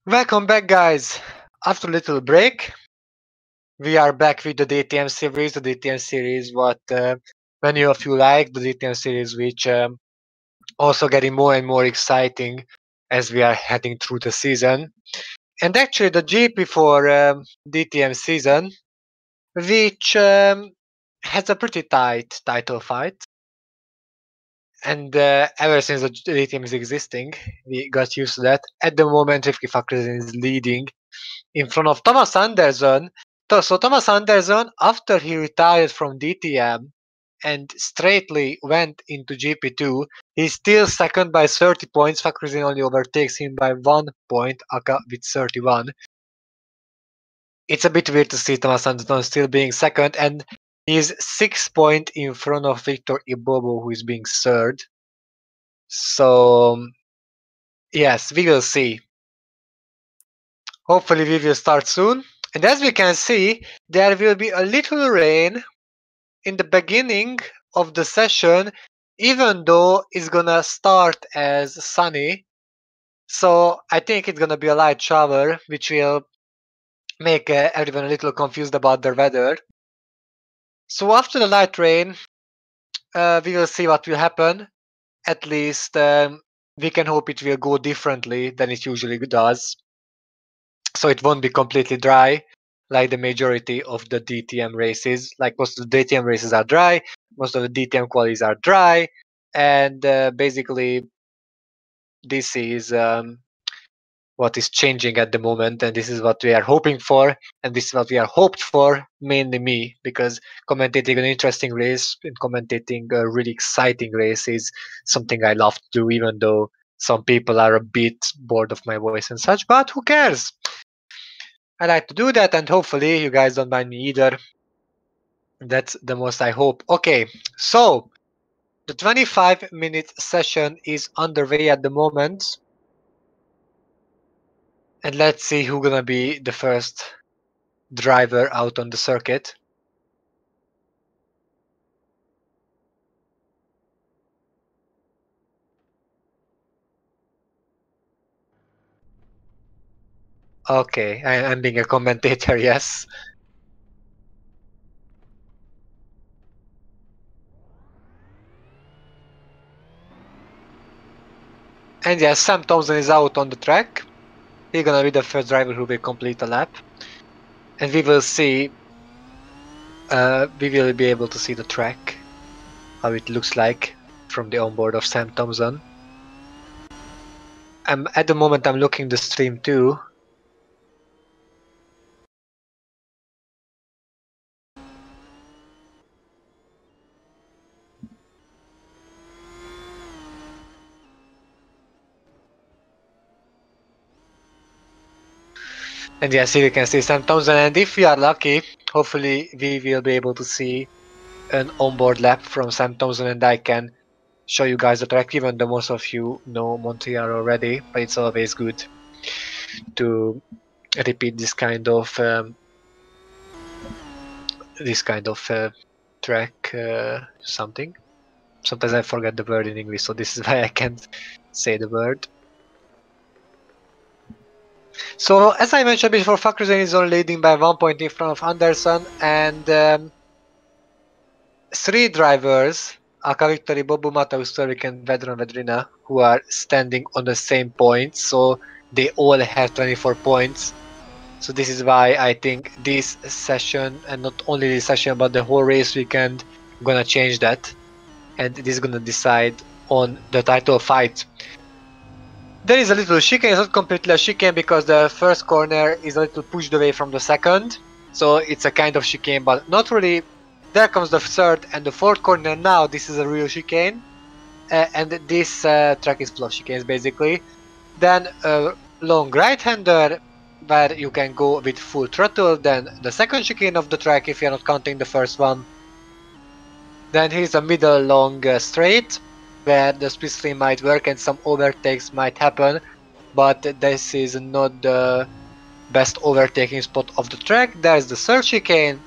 Welcome back, guys. After a little break, we are back with the DTM series. The DTM series, what many of you like, the DTM series, which also getting more and more exciting as we are heading through the season. And actually, the GP for DTM season, which has a pretty tight title fight. And ever since the DTM is existing, we got used to that. At the moment, Rivki Fakrezin is leading in front of Thomas Anderson. So Thomas Anderson, after he retired from DTM and straightly went into GP2, he's still second by 30 points. Fakrezin only overtakes him by 1 point, Aka with 31. It's a bit weird to see Thomas Anderson still being second, and he's 6 points in front of Victor Ibobo, who is being third. So, yes, we will see. Hopefully we will start soon. And as we can see, there will be a little rain in the beginning of the session, even though it's gonna start as sunny. So I think it's gonna be a light shower, which will make everyone a little confused about the weather. So after the light rain, we will see what will happen. At least we can hope it will go differently than it usually does. So it won't be completely dry like the majority of the DTM races. Like most of the DTM races are dry, most of the DTM qualies are dry, and basically this is what is changing at the moment, and this is what we are hoping for, and this is what we are hoped for, mainly me, because commentating an interesting race and commentating a really exciting race is something I love to do, even though some people are a bit bored of my voice and such, but who cares? I like to do that, and hopefully you guys don't mind me either. That's the most I hope. Okay, so the 25-minute session is underway at the moment. And let's see who's gonna be the first driver out on the circuit. Okay, I'm being a commentator, yes. And yes, Sam Thompson is out on the track. He's gonna be the first driver who will complete a lap. And we will see, we will be able to see the track, how it looks like from the onboard of Sam Thompson. At the moment I'm looking the stream too. And yes, here you can see Sam Thompson, and if we are lucky, hopefully we will be able to see an onboard lap from Sam Thompson, and I can show you guys the track, even though most of you know Montreal already, but it's always good to repeat this kind of track something. Sometimes I forget the word in English, so this is why I can't say the word. So as I mentioned before, Fakrezin is only leading by 1 point in front of Anderson, and 3 drivers, Aka Victory, Bobo Mateus, Turvik, and Vedran Vedrina, who are standing on the same points, so they all have 24 points. So this is why I think this session, and not only this session, but the whole race weekend, gonna change that, and it is gonna decide on the title fight. There is a little chicane. It's not completely a chicane because the first corner is a little pushed away from the second, so it's a kind of chicane, but not really. There comes the third and the fourth corner. Now this is a real chicane, and this track is full of chicanes basically. Then a long right-hander where you can go with full throttle. Then the second chicane of the track if you're not counting the first one. Then here's a middle long straight where the speed stream might work and some overtakes might happen, but this is not the best overtaking spot of the track. There's the third chicane.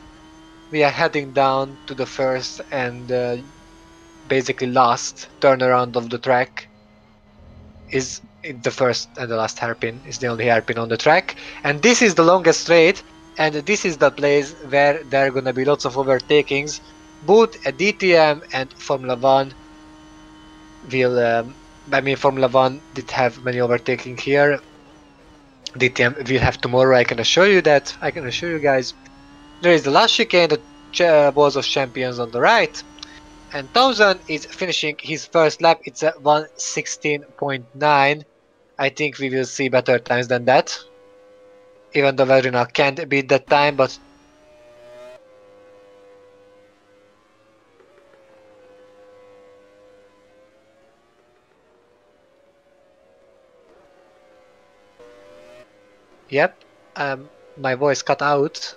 We are heading down to the first and basically last turnaround of the track. Is the first and the last hairpin is the only hairpin on the track, and this is the longest straight, and this is the place where there are gonna be lots of overtakings. Both a DTM and Formula One will. I mean, Formula One did have many overtaking here. DTM will have tomorrow. I can assure you that. I can assure you guys. There is the last chicane, the Walls of Champions on the right, and Townsend is finishing his first lap. It's a 1:16.9. I think we will see better times than that. Even though Verona can't beat that time, but yep, my voice cut out.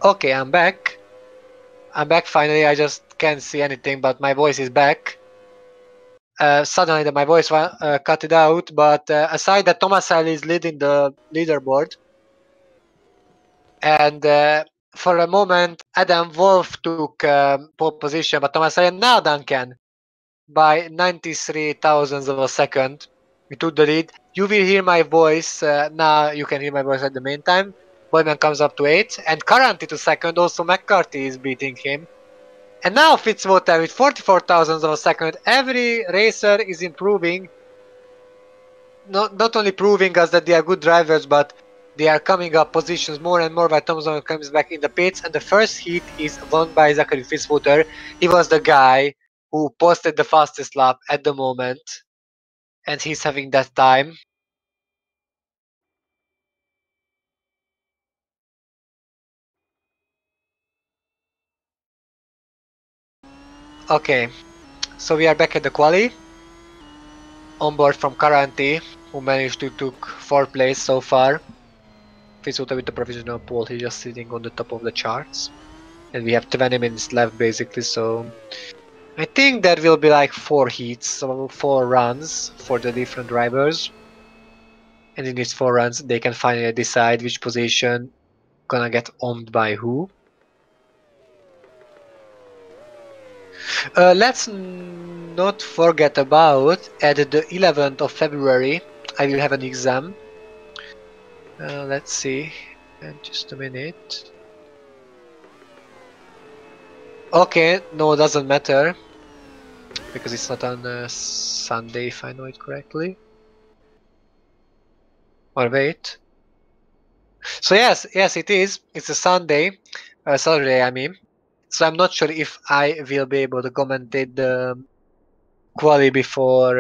Okay, I'm back. I'm back finally. I just can't see anything, but my voice is back. Suddenly my voice cut it out, but aside that, Tomaselli is leading the leaderboard. And for a moment, Adam Wolf took pole position, but Tomaselli now Duncan by 93 thousandths of a second. We took the lead. You will hear my voice. Now you can hear my voice at the main time. Boyman comes up to 8, and currently to second. Also McCarthy is beating him. And now Fitzwater with 44 thousandths of a second. Every racer is improving. Not only proving us that they are good drivers, but they are coming up positions more and more while Thompson comes back in the pits. And the first heat is won by Zachary Fitzwater. He was the guy who posted the fastest lap at the moment, and he's having that time. Okay, so we are back at the quali. On board from Karanti, who managed to took 4th place so far. Fitzwater with the provisional pole, he's just sitting on the top of the charts. And we have 20 minutes left basically, so I think there will be like 4 heats, so 4 runs for the different drivers. And in these 4 runs, they can finally decide which position gonna get owned by who. Let's not forget about at the 11th of February, I will have an exam. Let's see, just a minute. Okay, no, doesn't matter, because it's not on Sunday if I know it correctly. Or wait. So yes, it is. It's a Sunday, Saturday I mean. So I'm not sure if I will be able to commentate the quali before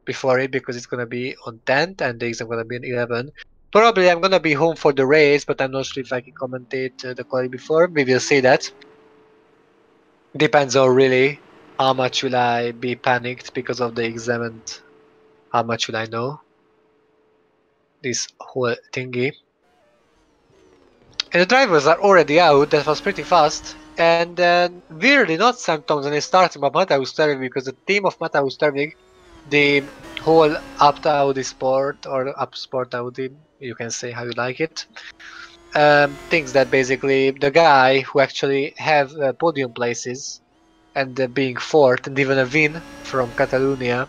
it, because it's gonna be on 10th and the exam gonna be on 11. Probably I'm gonna be home for the race, but I'm not sure if I can commentate the quali before. We will see that. Depends on really how much will I be panicked because of the exam and how much will I know this whole thingy. And the drivers are already out. That was pretty fast. And then weirdly not Sam Thompson is starting, but Mateusz Tervig, because the team of Mateusz Tervig, the whole Up Audi Sport or Up Sport Audi, you can say how you like it, thinks that basically the guy who actually have podium places and being 4th and even a win from Catalonia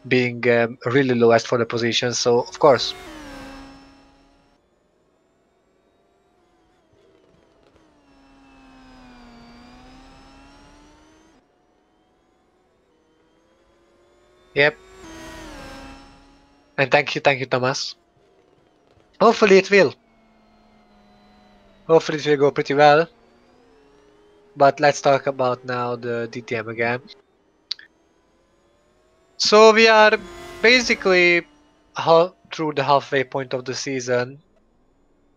being really lowest for the position, so of course. Yep. And thank you Thomas. Hopefully it will. Hopefully it will go pretty well. But let's talk about now the DTM again. So we are basically through the halfway point of the season.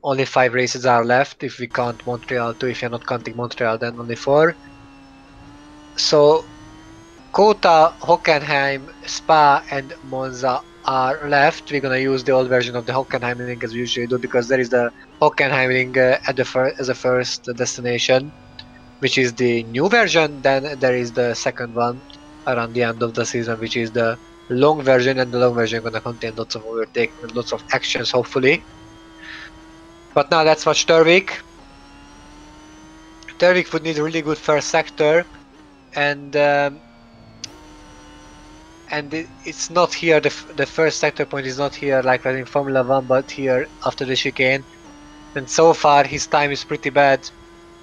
Only 5 races are left if we count Montreal too. If you're not counting Montreal, then only 4. So Kota, Hockenheim, Spa and Monza are left. We're gonna use the old version of the Hockenheim link as we usually do, because there is the Hockenheim link as a first destination, which is the new version. Then there is the second one around the end of the season, which is the long version, and the long version gonna contain lots of overtaking and lots of actions hopefully. But now let's watch Tervik. Tervik would need a really good first sector, and it's not here. The first sector point is not here like in Formula One, but here after the chicane. And so far his time is pretty bad,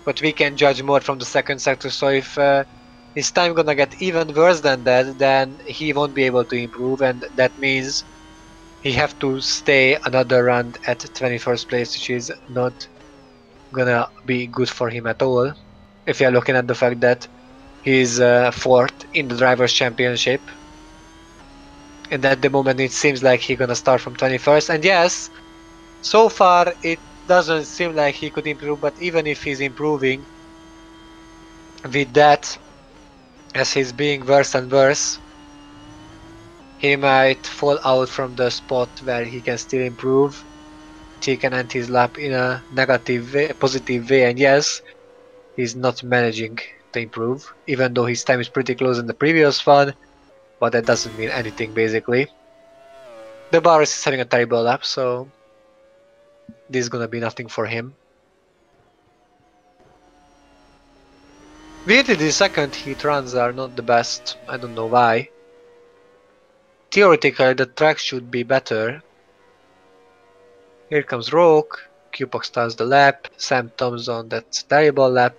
but we can judge more from the second sector. So if his time gonna get even worse than that, then he won't be able to improve, and that means he have to stay another round at 21st place, which is not gonna be good for him at all. If you're looking at the fact that he's fourth in the drivers' championship, and at the moment it seems like he's gonna start from 21st. And yes, so far it doesn't seem like he could improve, but even if he's improving with that, as he's being worse and worse, he might fall out from the spot where he can still improve. He can end his lap in a negative way, a positive way, and yes, he's not managing to improve, even though his time is pretty close in the previous one, but that doesn't mean anything basically. The Barris is having a terrible lap, so this is gonna be nothing for him. Weirdly, the second heat runs are not the best, I don't know why. Theoretically, the track should be better. Here comes Roke, Q-Box starts the lap, Sam Thompson, that's a terrible lap.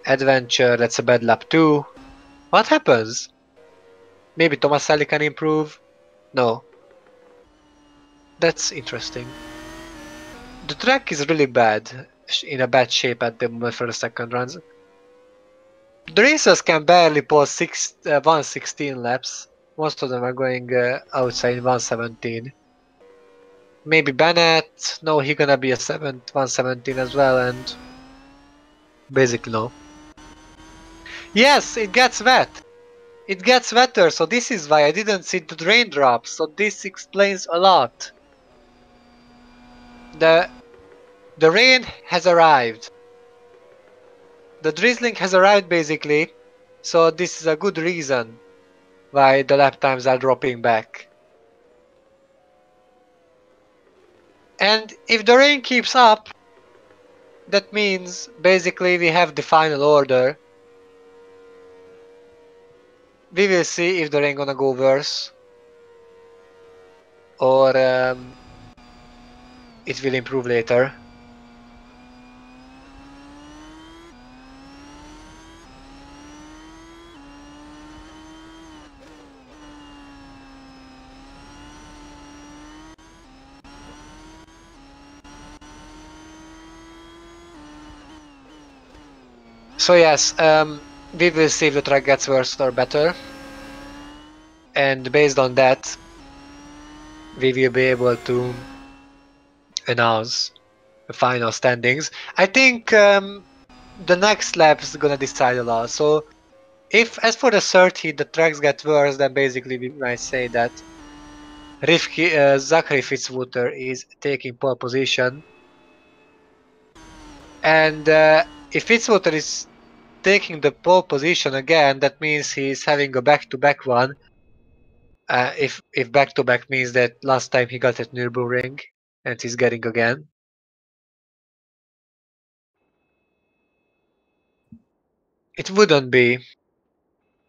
Adventure, that's a bad lap too. What happens? Maybe Tomaselli can improve? No. That's interesting. The track is really bad, in a bad shape at the moment for the second runs. The racers can barely pull 116 laps. Most of them are going outside 117. Maybe Bennett, no, he's gonna be a 117 as well, and basically no. Yes, it gets wet. It gets wetter, so this is why I didn't see the raindrops, so this explains a lot. The rain has arrived. The drizzling has arrived basically, so this is a good reason why the lap times are dropping back. And if the rain keeps up, that means basically we have the final order. We will see if the rain gonna go worse, or it will improve later. So yes, we will see if the track gets worse or better, and based on that, we will be able to announce the final standings. I think the next lap is gonna decide a lot. So if, as for the 30, the tracks get worse, then basically we might say that Zachary Fitzwater is taking pole position, and if Fitzwater is taking the pole position again, that means he's having a back-to-back one. If back-to-back means that last time he got at Nürburgring, and he's getting again. It wouldn't be.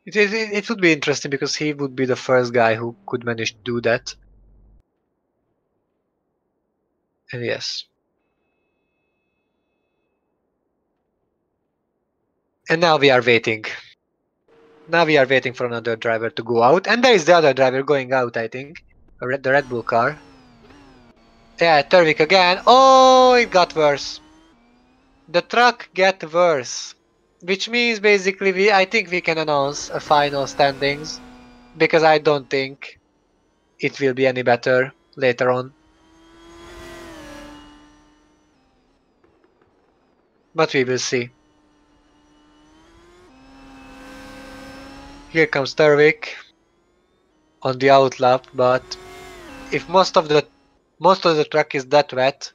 It would be interesting because he would be the first guy who could manage to do that. And yes. And now we are waiting. Now we are waiting for another driver to go out. And there is the other driver going out, I think. The Red Bull car. Yeah, Tervik again. Oh, it got worse. The truck get worse. Which means basically I think we can announce a final standings. Because I don't think it will be any better later on. But we will see. Here comes Tervik on the outlap, but if most of the track is that wet,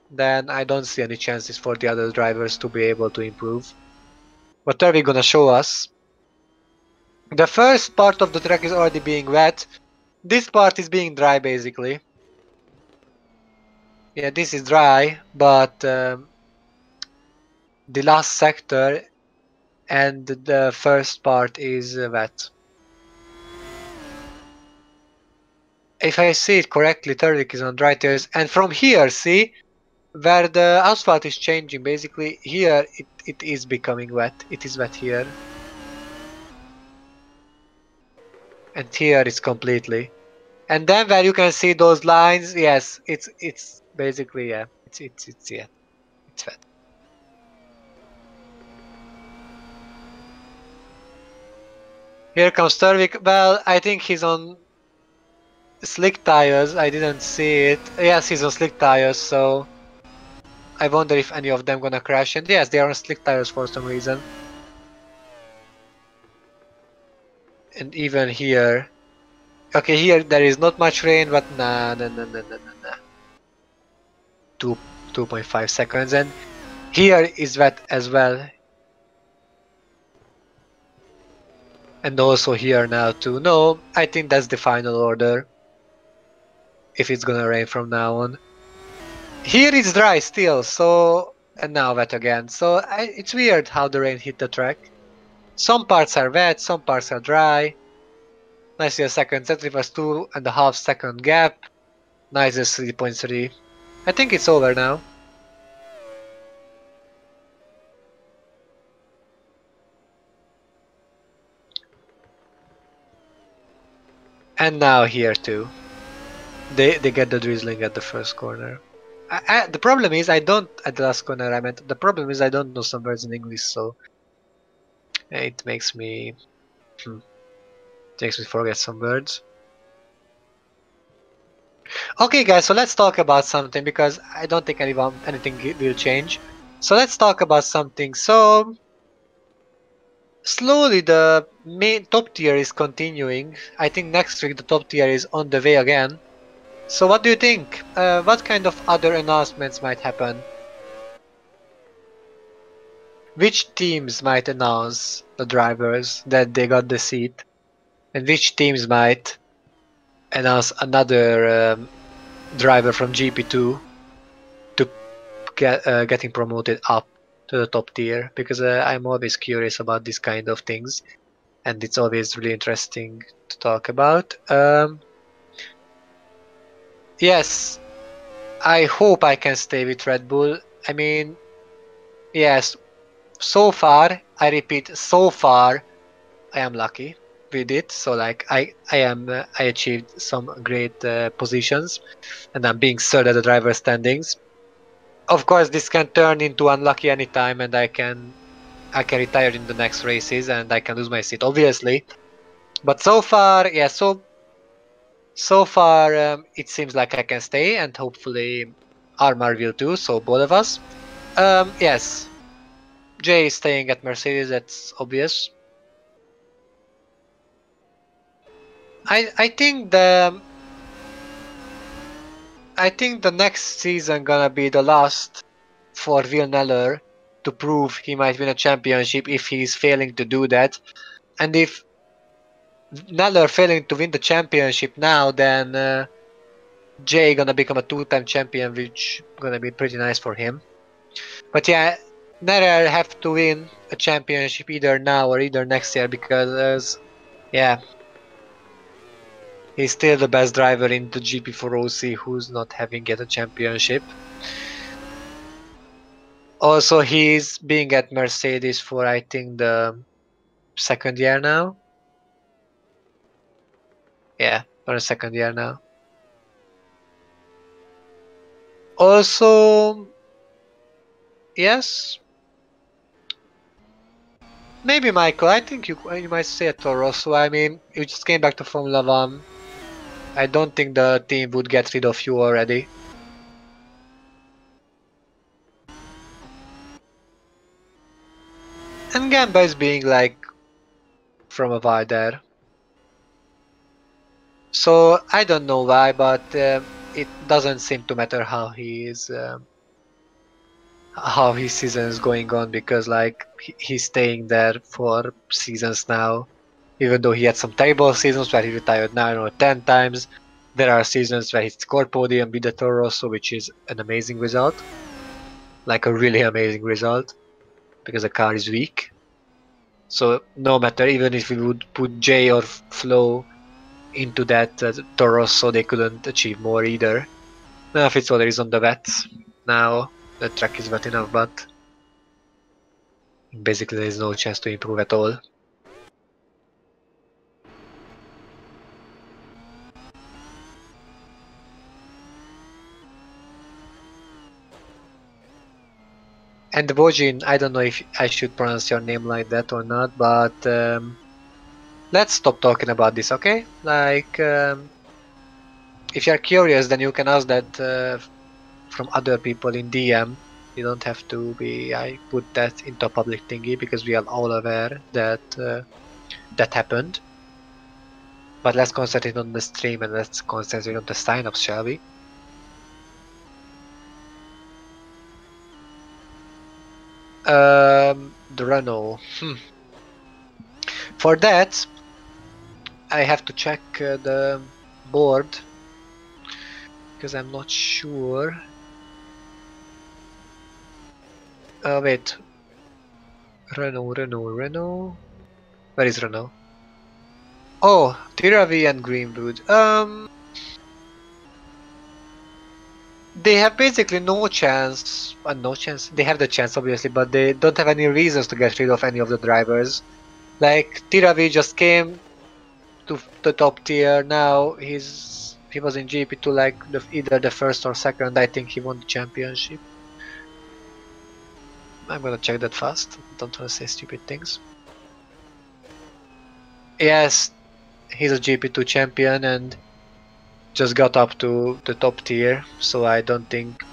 then I don't see any chances for the other drivers to be able to improve. What are we gonna show us? The first part of the track is already being wet. This part is being dry basically. Yeah, this is dry, but the last sector, and the first part is wet. If I see it correctly, Turvik is on dry tires, and from here, see, where the asphalt is changing, basically, here it is becoming wet. It is wet here. And here it's completely. And then where you can see those lines, yes, it's basically, yeah, it's yeah, it's wet. Here comes Turvik. Well, I think he's on slick tires. I didn't see it. Yes, he's on slick tires, so I wonder if any of them gonna crash. And yes, they are on slick tires for some reason. And even here, okay, here there is not much rain, but nah. 2.5 seconds, and here is wet as well. And also here now too. No, I think that's the final order. If it's gonna rain from now on. Here it's dry still, so... And now wet again. So it's weird how the rain hit the track. Some parts are wet, some parts are dry. Nicely a second, that was 2.5 second gap. Nice is 3.3. I think it's over now. And now here too. They get the drizzling at the first corner. The problem is I don't... At the last corner I meant. The problem is I don't know some words in English, so... It makes me... Makes me forget some words. Okay guys, so let's talk about something, because I don't think anything will change. So let's talk about something. So... Slowly the main top tier is continuing. I think next week the top tier is on the way again. So what do you think? What kind of other announcements might happen? Which teams might announce the drivers that they got the seat? And which teams might announce another driver from GP2 to getting promoted up to the top tier? Because I'm always curious about these kind of things, and it's always really interesting to talk about. Yes, I hope I can stay with Red Bull. I mean, yes, so far, I repeat, so far, I am lucky with it. So like I achieved some great positions, and I'm being third at the driver standings. Of course, this can turn into unlucky anytime, and I can retire in the next races, and I can lose my seat, obviously. But so far, yeah, so far it seems like I can stay, and hopefully Armar will too. So both of us. Yes, Jay is staying at Mercedes. That's obvious. I think the next season gonna be the last for Will Neller to prove he might win a championship if he's failing to do that. And if Neller failing to win the championship now, then Jay gonna become a two-time champion, which gonna be pretty nice for him. But yeah, Neller have to win a championship either now or either next year, because yeah, he's still the best driver in the GP4OC who's not having yet a championship. Also, he's being at Mercedes for, I think, the second year now. Yeah, for the second year now. Also, yes, maybe Michael. I think you might say Toro Rosso. I mean, you just came back to Formula One. I don't think the team would get rid of you already. And Gamba is being like from a while there. So I don't know why, but it doesn't seem to matter how he is, how his season is going on, because like he's staying there for seasons now. Even though he had some terrible seasons where he retired 9 or 10 times, there are seasons where he scored podium with the Toro Rosso, which is an amazing result, like a really amazing result. because the car is weak. So no matter, even if we would put Jay or Flo into that Toros, so they couldn't achieve more either. Now Fitzwater is on the wets. Now the track is wet enough, but basically there is no chance to improve at all. And Wojin, I don't know if I should pronounce your name like that or not, but let's stop talking about this, okay? Like, if you're curious, then you can ask that from other people in DM. You don't have to be. I put that into a public thingy because we are all aware that that happened. But let's concentrate on the stream and let's concentrate on the sign-ups, shall we? The Renault. For that, I have to check the board because I'm not sure. Wait. Renault. Where is Renault? Oh, Tiravi and Greenwood. They have basically no chance. No chance. They have the chance, obviously, but they don't have any reasons to get rid of any of the drivers. Like Tiravi just came to the top tier. Now he was in GP2 like either the first or second. I think he won the championship. I'm gonna check that fast. Don't wanna say stupid things. Yes, he's a GP2 champion and just got up to the top tier, so I don't think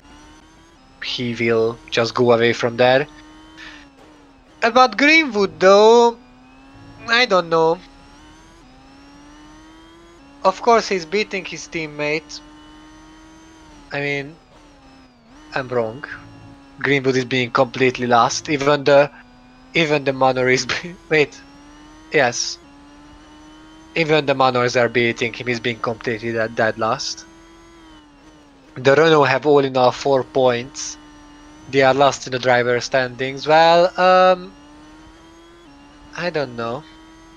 he will just go away from there. About Greenwood though, I don't know. Of course he's beating his teammate. I mean, I'm wrong. Greenwood is being completely lost. Even the Manor is wait. Yes. Even the Manors are beating him. He's being completely dead last. The Renault have all in all 4 points. They are last in the driver standings. Well, I don't know.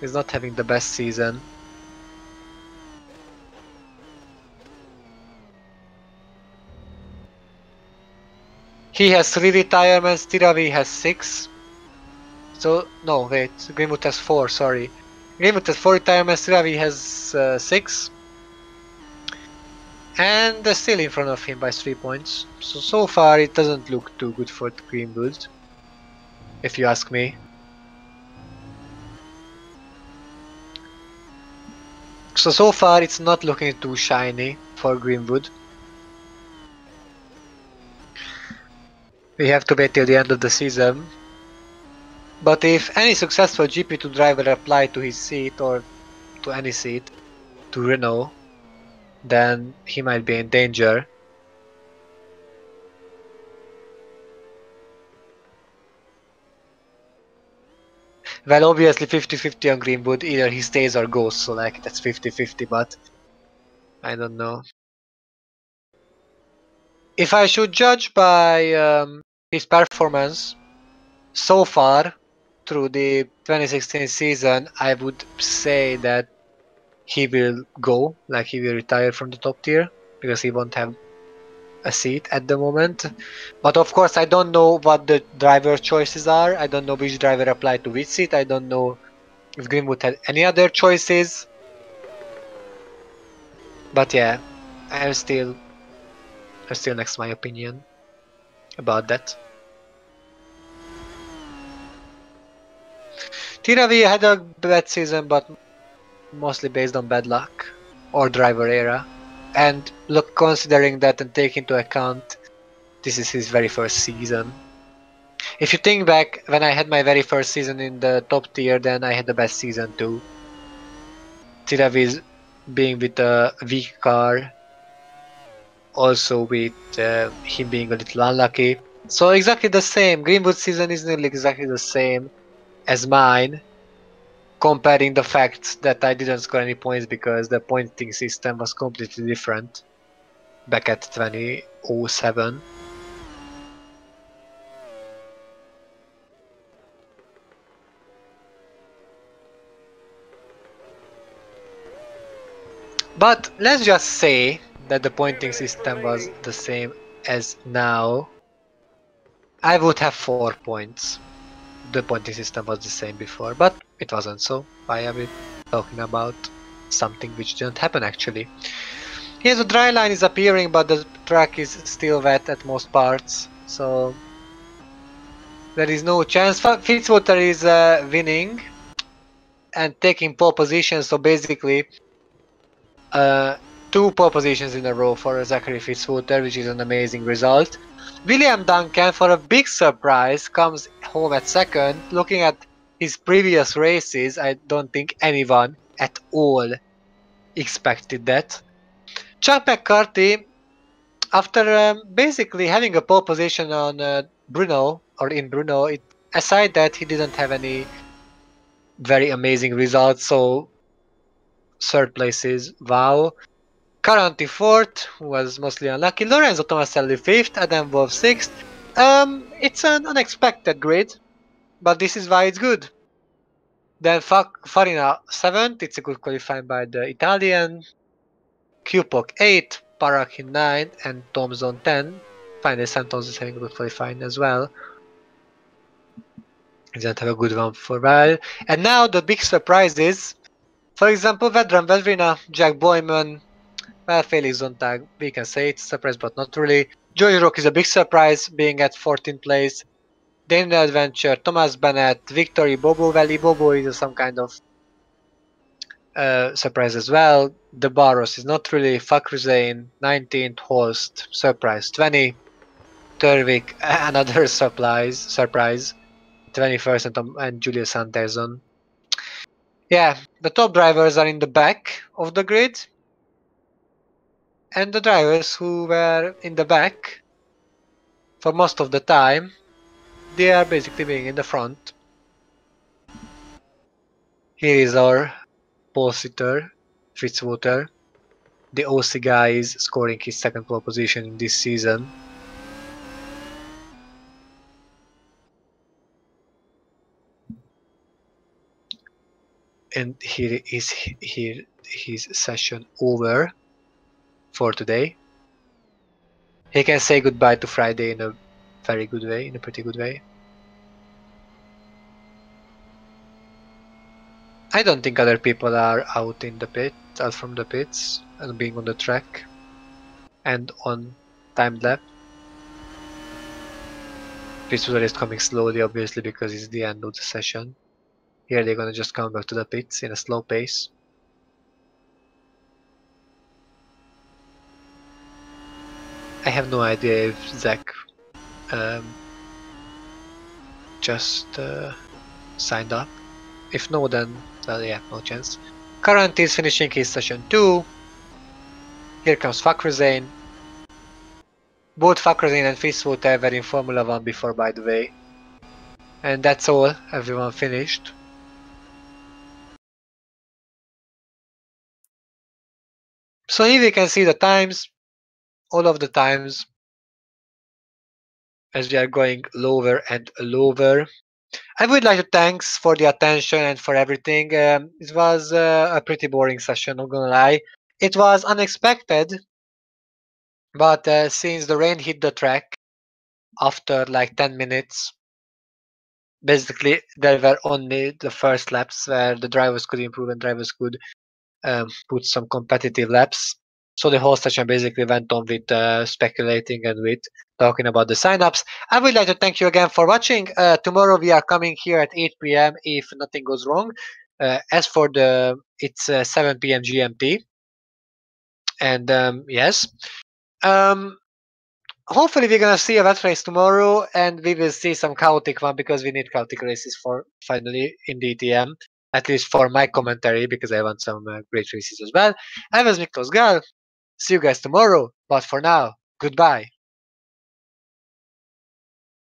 He's not having the best season. He has 3 retirements, Tiravi has 6. So, no, wait, Greenwood has 4, sorry. Greenwood has 4 retirements, Tiravi has 6. And they're still in front of him by 3 points. So far it doesn't look too good for Greenwood, if you ask me. So far it's not looking too shiny for Greenwood. We have to wait till the end of the season. But if any successful GP2 driver applied to his seat or to any seat, to Renault, then he might be in danger. Well, obviously 50-50 on Greenwood, either he stays or goes, so like that's 50-50, but I don't know. If I should judge by his performance so far through the 2016 season, I would say that he will go, like he will retire from the top tier, because he won't have a seat at the moment. But of course, I don't know what the driver choices are. I don't know which driver applied to which seat. I don't know if Greenwood had any other choices. But yeah, I'm still next to my opinion about that. Tiravi had a bad season, but mostly based on bad luck or driver error. And look, considering that and take into account this is his very first season. If you think back, when I had my very first season in the top tier, then I had the best season too. Tiravi being with a weak car, also with him being a little unlucky. So exactly the same. Greenwood's season is nearly exactly the same as mine, comparing the facts that I didn't score any points because the pointing system was completely different back at 2007. But let's just say that the pointing system was the same as now. I would have 4 points. The pointing system was the same before, but it wasn't, so why are we talking about something which didn't happen actually? Here the dry line is appearing, but the track is still wet at most parts, so there is no chance. Fitzwater is winning and taking pole position, so basically uh, 2 pole positions in a row for Zachary Fitzwater, which is an amazing result. William Duncan, for a big surprise, comes home at second. Looking at his previous races, I don't think anyone at all expected that. Chuck McCarthy, after basically having a pole position on Bruno, or in Bruno, aside that he didn't have any very amazing results, so third place is wow. Currently fourth, who was mostly unlucky. Lorenzo Tomaselli fifth, Adam Wolf sixth. It's an unexpected grid, but this is why it's good. Then Farina seventh, it's a good qualifying by the Italian. Kupok 8, Parakin 9, and Thompson 10. Finally, Santos is having a good qualifying as well. He didn't have a good one for a while. And now the big surprise is, for example, Vedran Vedrina, Jack Boyman, well, Felix Zontag, we can say it's a surprise, but not really. Joey Rock is a big surprise, being at 14th place. Daniel Adventure, Thomas Bennett, Victory, Bobo Valley. Bobo is some kind of surprise as well. The Barros is not really. Fakruzane, 19th. Host, surprise, 20. Turvik, another surprise, 21st, and Julius Anderson. Yeah, the top drivers are in the back of the grid, and the drivers who were in the back for most of the time, they are basically being in the front. Here is our pole sitter, Fitzwater. The OC guy is scoring his second pole position in this season. And here is his session over for today. He can say goodbye to Friday in a very good way, in a pretty good way. I don't think other people are out in the pit, out from the pits, and being on the track and on timed lap. Fitzwater is coming slowly, obviously, because it's the end of the session. Here they're gonna just come back to the pits in a slow pace. I have no idea if Zach just signed up. If no, then well, yeah, no chance. Current is finishing his session 2. Here comes Fakruzane. Both Fakruzane and Fitzwater were in Formula 1 before, by the way. And that's all, everyone finished. So here we can see the times, all of the times, as we are going lower and lower. I would like to thanks for the attention and for everything. It was a pretty boring session, not gonna lie. It was unexpected, but since the rain hit the track after like 10 minutes, basically there were only the first laps where the drivers could improve and drivers could put some competitive laps. So the whole session basically went on with speculating and with talking about the signups. I would like to thank you again for watching. Tomorrow we are coming here at 8 p.m. if nothing goes wrong. As for it's 7 p.m. GMT. And yes. Hopefully we're gonna see a wet race tomorrow, and we will see some chaotic one because we need chaotic races for finally in DTM. At least for my commentary, because I want some great races as well. I was Miklos Gal. See you guys tomorrow, but for now, goodbye.